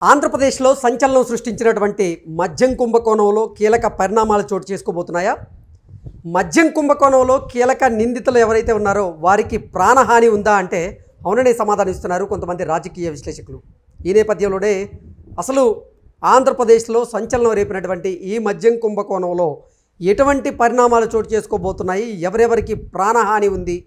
ఆంధ్రప్రదేశ్లో సంచలనం సృష్టించినటువంటి మద్యం కుంభకోణంలో కీలక పరిణామాలు చోటు చేసుకోబోతున్నాయా? మద్యం కుంభకోణంలో కీలక నిందితులు ఎవరైతే ఉన్నారో వారికి ప్రాణహాని ఉందా అంటే అవుననే సమాధానం ఇస్తున్నారు కొంతమంది రాజకీయ విశ్లేషకులు. ఈ నేపథ్యంలోనే అసలు ఆంధ్రప్రదేశ్లో సంచలనం రేపినటువంటి ఈ మద్యం కుంభకోణంలో ఎటువంటి పరిణామాలు చోటు చేసుకోబోతున్నాయి, ఎవరెవరికి ప్రాణహాని ఉంది,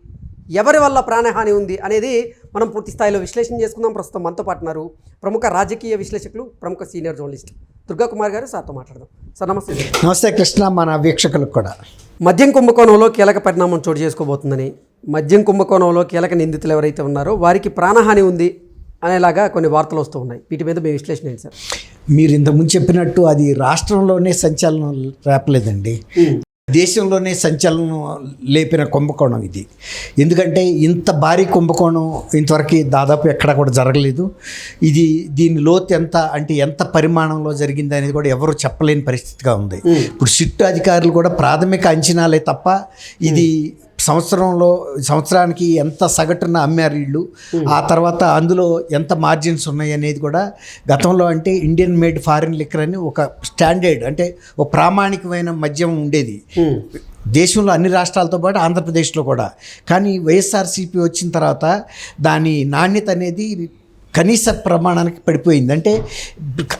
ఎవరి వల్ల ప్రాణహాని ఉంది అనేది మనం పూర్తి స్థాయిలో విశ్లేషణ చేసుకుందాం. ప్రస్తుతం మనతో పాటు ఉన్నారు ప్రముఖ రాజకీయ విశ్లేషకులు, ప్రముఖ సీనియర్ జర్నలిస్ట్ దుర్గా కుమార్ గారు. సార్తో మాట్లాడదాం. సార్ నమస్తే. నమస్తే కృష్ణ, మన వీక్షకులకు కూడా. మద్యం కుంభకోణంలో కీలక పరిణామం చోటు చేసుకోబోతుందని, మద్యం కుంభకోణంలో కీలక నిందితులు ఎవరైతే ఉన్నారో వారికి ప్రాణహాని ఉంది అనేలాగా కొన్ని వార్తలు వస్తూ ఉన్నాయి. వీటి మీద మీ విశ్లేషణ ఏంటి సార్? మీరు ఇంతకుముందు చెప్పినట్టు అది రాష్ట్రంలోనే సంచలనం రేపలేదండి, దేశంలోనే సంచలనం లేపిన కుంభకోణం ఇది. ఎందుకంటే ఇంత భారీ కుంభకోణం ఇంతవరకు దాదాపు ఎక్కడా కూడా జరగలేదు. దీని లోతు ఎంత అంటే ఎంత పరిమాణంలో జరిగింది అనేది కూడా ఎవరు చెప్పలేని పరిస్థితిగా ఉంది. ఇప్పుడు సిట్ అధికారులు కూడా ప్రాథమిక అంచనాలే తప్ప ఇది సంవత్సరానికి ఎంత సగటున అమ్మారు వీళ్ళు, ఆ తర్వాత అందులో ఎంత మార్జిన్స్ ఉన్నాయి అనేది కూడా గతంలో అంటే ఇండియన్ మేడ్ ఫారిన్ లిక్కర్ అని ఒక స్టాండర్డ్ అంటే ఒక ప్రామాణికమైన మద్యం ఉండేది దేశంలో అన్ని రాష్ట్రాలతో పాటు ఆంధ్రప్రదేశ్లో కూడా. కానీ వైఎస్ఆర్సీపీ వచ్చిన తర్వాత దాని నాణ్యత అనేది కనీస ప్రమాణానికి పడిపోయింది. అంటే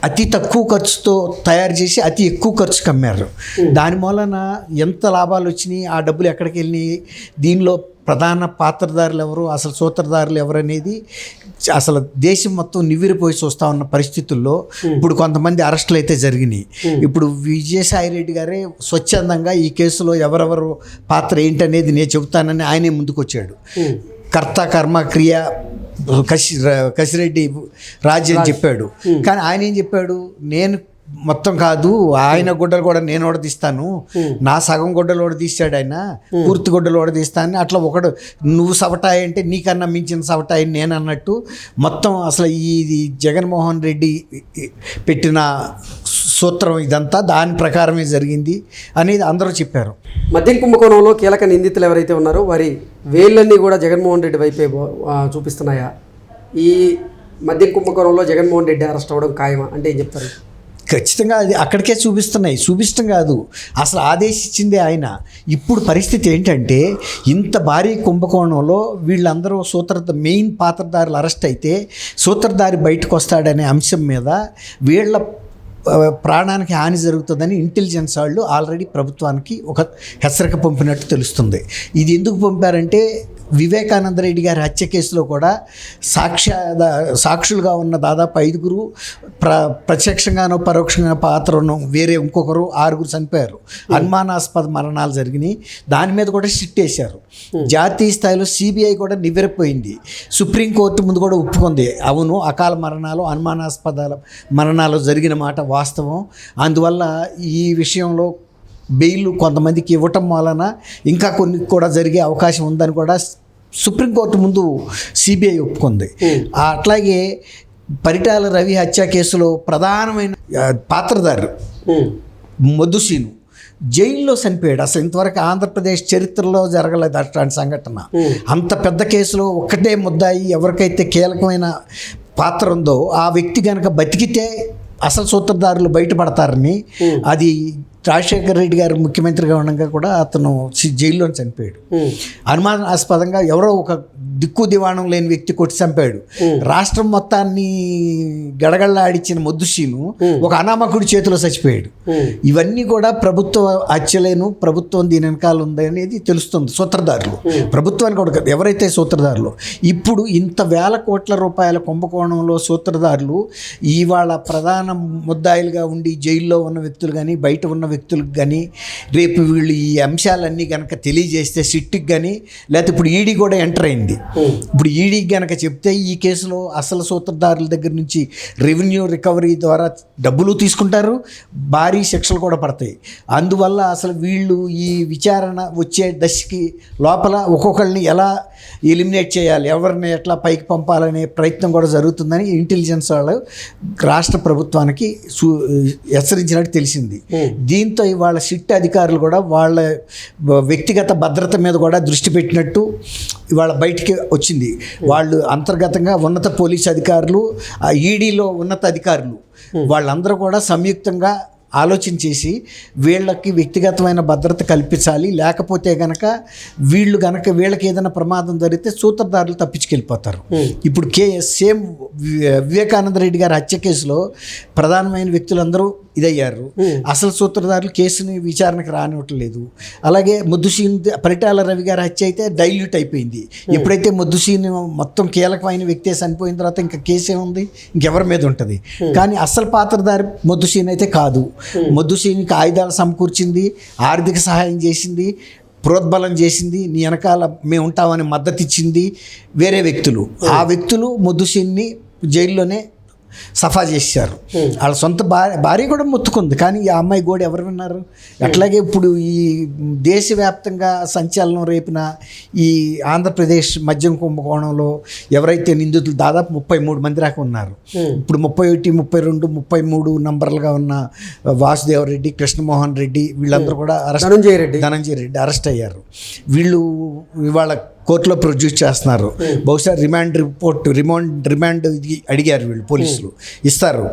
అతి తక్కువ ఖర్చుతో తయారు చేసి అతి ఎక్కువ ఖర్చుకి అమ్మారు. దాని మూలన ఎంత లాభాలు వచ్చినాయి, ఆ డబ్బులు ఎక్కడికి వెళ్ళినాయి, దీనిలో ప్రధాన పాత్రధారులు ఎవరు, అసలు సూత్రధారులు ఎవరు అనేది అసలు దేశం మొత్తం నివ్వెరపోయి చూస్తూ ఉన్న పరిస్థితుల్లో ఇప్పుడు కొంతమంది అరెస్టులు అయితే జరిగినాయి. ఇప్పుడు విజయసాయిరెడ్డి గారే స్వచ్ఛందంగా ఈ కేసులో ఎవరెవరు పాత్ర ఏంటనేది నేను చెబుతానని ఆయనే ముందుకొచ్చాడు. కర్త కర్మ క్రియ కసిరెడ్డి రాజు అని చెప్పాడు. కానీ ఆయన ఏం చెప్పాడు, నేను మొత్తం కాదు, ఆయన గుడ్డలు కూడా నేను ఓడదీస్తాను, నా సగం గుడ్డలు ఓడదీస్తాడు, ఆయన పూర్తి గుడ్డలు ఓడదీస్తాను, అట్లా ఒకడు నువ్వు సవటాయి అంటే నీకన్నా మించిన సవటాయి నేను అన్నట్టు మొత్తం అసలు ఇది జగన్మోహన్ రెడ్డి పెట్టిన సూత్రం ఇదంతా దాని ప్రకారమే జరిగింది అనేది అందరూ చెప్పారు. మద్యం కుంభకోణంలో కీలక నిందితులు ఎవరైతే ఉన్నారో వారి వేళ్ళన్నీ కూడా జగన్మోహన్ రెడ్డి వైపే చూపిస్తున్నాయా? ఈ మద్యం కుంభకోణంలో జగన్మోహన్ రెడ్డి అరెస్ట్ అవ్వడం ఖాయమా అంటే ఏం చెప్తారు? ఖచ్చితంగా అది అక్కడికే చూపిష్టం కాదు, అసలు ఆదేశించిందే ఆయన. ఇప్పుడు పరిస్థితి ఏంటంటే ఇంత భారీ కుంభకోణంలో వీళ్ళందరూ మెయిన్ పాత్రధారులు అరెస్ట్ అయితే సూత్రధారి బయటకు వస్తాడనే అంశం మీద వీళ్ళ ప్రాణానికి హాని జరుగుతుందని ఇంటెలిజెన్స్ వాళ్ళు ఆల్రెడీ ప్రభుత్వానికి ఒక హెచ్చరిక పంపినట్టు తెలుస్తుంది. ఇది ఎందుకు పంపారంటే వివేకానంద రెడ్డి గారి హత్య కేసులో కూడా సాక్షులుగా ఉన్న దాదాపు 5గురు ప్రత్యక్షంగానో పరోక్షంగా పాత్ర ఉన్న వేరే ఇంకొకరు 6గురు చనిపోయారు. అనుమానాస్పద మరణాలు జరిగినాయి. దాని మీద కూడా సిట్ వేశారు. జాతీయ స్థాయిలో సిబిఐ కూడా నివ్వెరపోయింది. సుప్రీంకోర్టు ముందు కూడా ఒప్పుకుంది, అవును అకాల మరణాలు అనుమానాస్పద మరణాలు జరిగిన మాట వాస్తవం, అందువల్ల ఈ విషయంలో బెయిల్ కొంతమందికి ఇవ్వటం వలన ఇంకా కొన్ని కూడా జరిగే అవకాశం ఉందని కూడా సుప్రీంకోర్టు ముందు సిబిఐ ఒప్పుకుంది. అట్లాగే పరిటాల రవి హత్య కేసులో ప్రధానమైన పాత్రధారు మొద్దుసీను జైల్లో చనిపోయాడు. అసలు ఇంతవరకు ఆంధ్రప్రదేశ్ చరిత్రలో జరగలేదు అట్లాంటి సంఘటన. అంత పెద్ద కేసులో ఒక్కటే ముద్దాయి ఎవరికైతే కీలకమైన పాత్ర ఉందో ఆ వ్యక్తి కనుక బతికితే అసలు సూత్రధారులు బయటపడతారని, అది రాజశేఖర రెడ్డి గారు ముఖ్యమంత్రిగా ఉండగా కూడా అతను జైల్లో చనిపోయాడు. అనుమానాస్పదంగా ఎవరో ఒక దిక్కు దివాణం లేని వ్యక్తి కొట్టి చంపాడు. రాష్ట్రం మొత్తాన్ని గడగడలాడిచ్చిన మొద్దుసీను ఒక అనామకుడి చేతిలో చచ్చిపోయాడు. ఇవన్నీ కూడా ప్రభుత్వ హత్యలేను, ప్రభుత్వం దీని వెనకాల ఉంది అనేది తెలుస్తుంది. సూత్రధారులు ప్రభుత్వానికి కూడా ఎవరైతే సూత్రధారులు, ఇప్పుడు ఇంత వేల కోట్ల రూపాయల కుంభకోణంలో సూత్రధారులు ఇవాళ ప్రధాన ముద్దాయిలుగా ఉండి జైల్లో ఉన్న వ్యక్తులు కానీ బయట ఉన్న వ్యక్తులకు కానీ రేపు వీళ్ళు ఈ అంశాలన్నీ కనుక తెలియజేస్తే సిట్కి కానీ, లేకపోతే ఇప్పుడు ఈడీ కూడా ఎంటర్ అయింది. ఇప్పుడు ఈడీకి కనుక చెప్తే ఈ కేసులో అసలు సూత్రధారుల దగ్గర నుంచి రెవెన్యూ రికవరీ ద్వారా డబ్బులు తీసుకుంటారు, భారీ శిక్షలు కూడా పడతాయి. అందువల్ల అసలు వీళ్ళు ఈ విచారణ వచ్చే దశకి లోపల ఒక్కొక్కరిని ఎలా ఎలిమినేట్ చేయాలి, ఎవరిని ఎట్లా పైకి పంపాలనే ప్రయత్నం కూడా జరుగుతుందని ఇంటెలిజెన్స్ వాళ్ళు రాష్ట్ర ప్రభుత్వానికి హెచ్చరించినట్టు తెలిసింది. దీని దీంతో ఇవాళ సిట్ అధికారులు కూడా వాళ్ళ వ్యక్తిగత భద్రత మీద కూడా దృష్టి పెట్టినట్టు ఇవాళ బయటికి వచ్చింది. వాళ్ళు అంతర్గతంగా ఉన్నత పోలీస్ అధికారులు, ఈడీలో ఉన్నత అధికారులు వాళ్ళందరూ కూడా సంయుక్తంగా ఆలోచన చేసి వీళ్ళకి వ్యక్తిగతమైన భద్రత కల్పించాలి, లేకపోతే గనక వీళ్ళకి ఏదైనా ప్రమాదం జరిగితే సూత్రధారులు తప్పించుకెళ్ళిపోతారు. ఇప్పుడు సేమ్ వివేకానంద రెడ్డి గారి హత్య కేసులో ప్రధానమైన వ్యక్తులందరూ ఇదయ్యారు. అసలు సూత్రధారులు కేసుని విచారణకు రానివ్వట్లేదు. అలాగే ముద్దుసీన్ పరిటాల రవి గారి హత్య అయితే డైల్యూట్ అయిపోయింది. ఎప్పుడైతే ముద్దుసీన్ మొత్తం కీలకమైన వ్యక్తి చనిపోయిన తర్వాత ఇంకా కేసు ఏముంది, ఇంకెవరి మీద ఉంటుంది. కానీ అసలు పాత్రధారి ముద్దుసీన్ అయితే కాదు. ముద్దుసీన్కి ఆయుధాలు సమకూర్చింది, ఆర్థిక సహాయం చేసింది, ప్రోద్బలం చేసింది, నీ వెనకాల మేము ఉంటామని మద్దతు ఇచ్చింది వేరే వ్యక్తులు. ఆ వ్యక్తులు ముద్దుసీన్ని జైల్లోనే సఫా చేశారు. వాళ్ళ సొంత భార్య కూడా మొత్తుకుంది, కానీ ఆ అమ్మాయి గోడ ఎవరు విన్నారు? అట్లాగే ఇప్పుడు ఈ దేశవ్యాప్తంగా సంచలనం రేపిన ఈ ఆంధ్రప్రదేశ్ మద్యం కుంభకోణంలో ఎవరైతే నిందితులు దాదాపు 33 మంది దాకా ఉన్నారు. ఇప్పుడు 31, 32, 33 నంబర్లుగా ఉన్న వాసుదేవరెడ్డి, కృష్ణమోహన్ రెడ్డి వీళ్ళందరూ కూడా ధనంజయ రెడ్డి అరెస్ట్ అయ్యారు. వీళ్ళు ఇవాళ కోర్టులో ప్రొడ్యూస్ చేస్తున్నారు. బహుశా రిమాండ్ ఇది అడిగారు వీళ్ళు, పోలీసులు ఇస్తారు.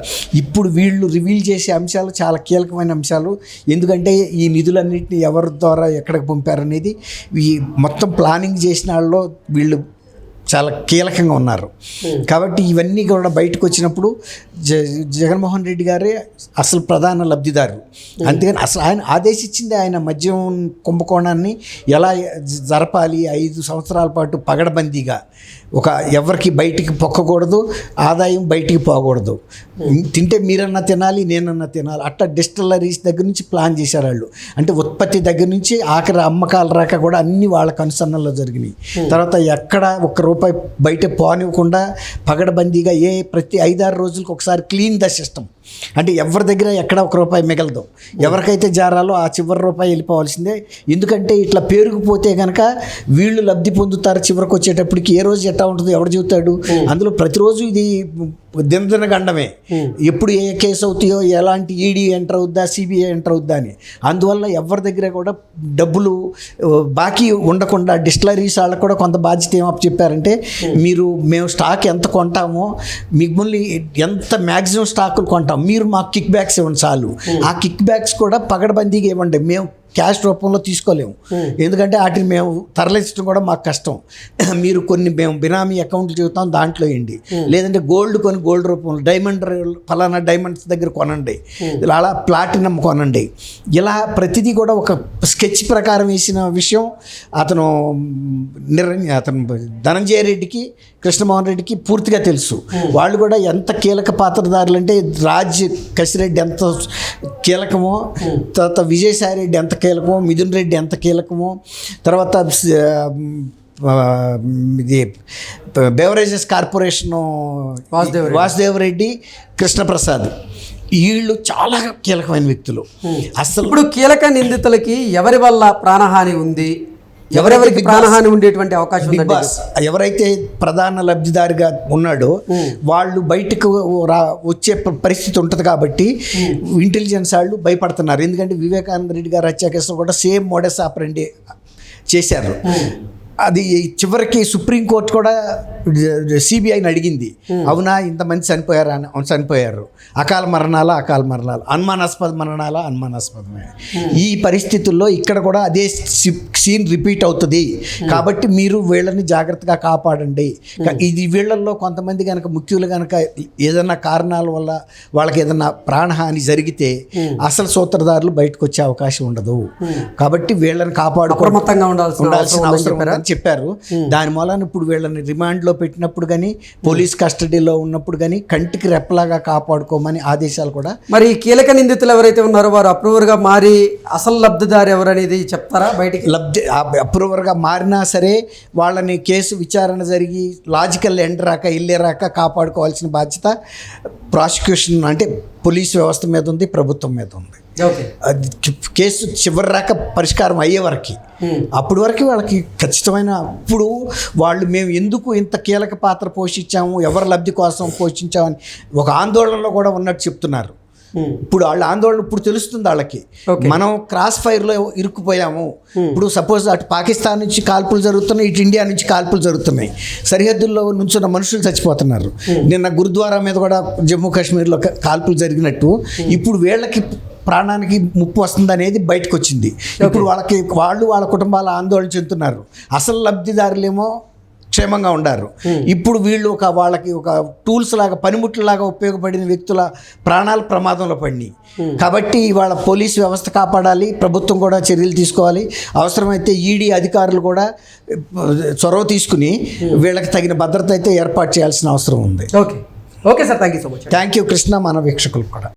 ఇప్పుడు వీళ్ళు రివీల్ చేసే అంశాలు చాలా కీలకమైన అంశాలు. ఎందుకంటే ఈ నిధులన్నింటినీ ఎవరి ద్వారా ఎక్కడికి పంపారనేది ఈ మొత్తం ప్లానింగ్ చేసిన వాళ్ళలో వీళ్ళు చాలా కీలకంగా ఉన్నారు. కాబట్టి ఇవన్నీ కూడా బయటకు వచ్చినప్పుడు జగన్మోహన్ రెడ్డి గారే అసలు ప్రధాన లబ్ధిదారు. అందుకని అసలు ఆయన ఆదేశించింది ఆయన మద్యం కుంభకోణాన్ని ఎలా జరపాలి, 5 సంవత్సరాల పాటు పగడబందీగా ఎవరికి బయటికి పొక్కకూడదు, ఆదాయం బయటికి పోకూడదు, తింటే మీరన్నా తినాలి, నేనన్నా తినాలి, అట్లా డిస్టిలరీస్ దగ్గర నుంచి ప్లాన్ చేశారు వాళ్ళు. అంటే ఉత్పత్తి దగ్గర నుంచి ఆఖరి అమ్మకాల రాక కూడా అన్ని వాళ్ళ కనుసన్నల్లో జరిగినాయి. తర్వాత ఎక్కడ ₹1 బయట పోనివ్వకుండా పగడబందీగా ప్రతి 5-6 రోజులకు ఒకసారి క్లీన్ ద సిస్టమ్. అంటే ఎవరి దగ్గర ఎక్కడ ₹1 మిగలదు. ఎవరికైతే జారాలో ఆ చివరి రూపాయి వెళ్ళిపోవాల్సిందే. ఎందుకంటే ఇట్లా పేరుకుపోతే కనుక వీళ్ళు లబ్ధి పొందుతారు. చివరికి వచ్చేటప్పటికి ఏ రోజు ఎట్లా ఉంటుందో ఎవడు చెబుతాడు? అందులో ప్రతిరోజు ఇది దినదిన గండమే. ఎప్పుడు ఏ కేసు అవుతాయో, ఎలాంటి ఈడీ ఎంటర్ అవుద్దా, సిబిఐ ఎంటర్ అవుద్దా అని. అందువల్ల ఎవరి దగ్గర కూడా డబ్బులు బాకీ ఉండకుండా డిస్టిలరీస్ వాళ్ళకు కూడా కొంత బాధ్యత ఏమప్ చెప్పారంటే, మేము స్టాక్ ఎంత కొంటామో మిమ్మల్ని ఎంత మ్యాక్సిమం స్టాకులు కొంటాం, మీరు మాకు కిక్ బ్యాక్స్ ఇవ్వండి చాలు. ఆ కిక్ బ్యాక్స్ కూడా పగడబందీగా ఇవ్వండి, మేము క్యాష్ రూపంలో తీసుకోలేము. ఎందుకంటే వాటిని మేము తరలించడం కూడా మాకు కష్టం. మీరు మేము బినామీ అకౌంట్లు చెబుతాం, దాంట్లో వేయండి. లేదంటే గోల్డ్ రూపంలో ఫలానా డైమండ్స్ దగ్గర కొనండి, అలా ప్లాటినం కొనండి. ఇలా ప్రతిదీ కూడా ఒక స్కెచ్ ప్రకారం వేసిన విషయం అతను ధనంజయ రెడ్డికి, కృష్ణమోహన్ రెడ్డికి పూర్తిగా తెలుసు. వాళ్ళు కూడా ఎంత కీలక పాత్రధారులు అంటే, రాజ్ కసిరెడ్డి ఎంత కీలకమో, తర్వాత విజయసాయి రెడ్డి ఎంత కీలకమో, మిథున్ రెడ్డి ఎంత కీలకమో, తర్వాత ఇది బెవరేజెస్ కార్పొరేషను వాసుదేవరెడ్డి, కృష్ణప్రసాద్ వీళ్ళు చాలా కీలకమైన వ్యక్తులు. అసలు ఇప్పుడు కీలక నిందితులకి ఎవరి వల్ల ప్రాణహాని ఉంది, ఎవరెవరికి ప్రాణహాని ఉండేటువంటి అవకాశం ఉంది? ఎవరైతే ప్రధాన లబ్ధిదారిగా ఉన్నాడో వాళ్ళు బయటకు వచ్చే పరిస్థితి ఉంటుంది. కాబట్టి ఇంటెలిజెన్స్ వాళ్ళు భయపడుతున్నారు. ఎందుకంటే వివేకానంద రెడ్డి గారు హత్య కేసులో కూడా సేమ్ మోడస్ ఆపరెండి చేశారు. అది చివరికి సుప్రీంకోర్టు కూడా సిబిఐని అడిగింది, అవునా ఇంతమంది చనిపోయారు, అకాల మరణాలు, అనుమానాస్పద అనుమానాస్పదమే. ఈ పరిస్థితుల్లో ఇక్కడ కూడా అదే సీన్ రిపీట్ అవుతుంది. కాబట్టి మీరు వీళ్ళని జాగ్రత్తగా కాపాడండి. ఇది వీళ్ళల్లో కొంతమంది కనుక ముఖ్యులు కనుక ఏదైనా కారణాల వల్ల వాళ్ళకి ఏదైనా ప్రాణహాని జరిగితే అసలు సూత్రధారులు బయటకు వచ్చే అవకాశం ఉండదు. కాబట్టి వీళ్ళని అప్రమత్తంగా ఉండాల్సిన అవసరం ఉందని చెప్పారు. దాని మూలాన ఇప్పుడు వీళ్ళని రిమాండ్లో పెట్టినప్పుడు కానీ, పోలీస్ కస్టడీలో ఉన్నప్పుడు కానీ కంటికి రెప్పలాగా కాపాడుకోమని ఆదేశాలు కూడా. మరి కీలక నిందితులు ఎవరైతే ఉన్నారో వారు అప్రూవర్గా మారి అసలు లబ్ధిదారు ఎవరనేది చెప్తారా? బయటికి అప్రూవర్గా మారినా సరే వాళ్ళని కేసు విచారణ జరిగి లాజికల్ ఎండ్ రాక వెళ్ళేరాక కాపాడుకోవాల్సిన బాధ్యత ప్రాసిక్యూషన్ అంటే పోలీసు వ్యవస్థ మీద ఉంది, ప్రభుత్వం మీద ఉంది. కేసు చివరి రాక పరిష్కారం అయ్యే వరకు, అప్పటి వరకు వాళ్ళకి ఖచ్చితమైన ఇప్పుడు వాళ్ళు మేము ఎందుకు ఇంత కీలక పాత్ర పోషించాము, ఎవరి లబ్ధి కోసం పోషించామని ఒక ఆందోళనలో కూడా ఉన్నట్టు చెప్తున్నారు. ఇప్పుడు వాళ్ళ ఆందోళన ఇప్పుడు తెలుస్తుంది వాళ్ళకి. Okay. మనం క్రాస్ ఫైర్లో ఇరుక్కుపోయాము. ఇప్పుడు సపోజ్ అటు పాకిస్తాన్ నుంచి కాల్పులు జరుగుతున్నాయి, ఇటు ఇండియా నుంచి కాల్పులు జరుగుతున్నాయి. సరిహద్దుల్లో నుంచున్న మనుషులు చచ్చిపోతున్నారు. నిన్న గురుద్వారా మీద కూడా జమ్మూ కాశ్మీర్లో కాల్పులు జరిగినట్టు ఇప్పుడు వీళ్ళకి ప్రాణానికి ముప్పు వస్తుంది అనేది బయటకు వచ్చింది. ఇప్పుడు వాళ్ళ కుటుంబాల ఆందోళన చెందుతున్నారు. అసలు లబ్ధిదారులేమో క్షేమంగా ఉండారు. ఇప్పుడు వీళ్ళు వాళ్ళకి ఒక టూల్స్ లాగా, పనిముట్లలాగా ఉపయోగపడిన వ్యక్తుల ప్రాణాలు ప్రమాదంలో పడినాయి. కాబట్టి వాళ్ళ పోలీసు వ్యవస్థ కాపాడాలి, ప్రభుత్వం కూడా చర్యలు తీసుకోవాలి. అవసరమైతే ఈడీ అధికారులు కూడా చొరవ తీసుకుని వీళ్ళకి తగిన భద్రత అయితే ఏర్పాటు చేయాల్సిన అవసరం ఉంది. Okay sir, thank you so much. Thank you Krishna, మన వీక్షకులు కూడా.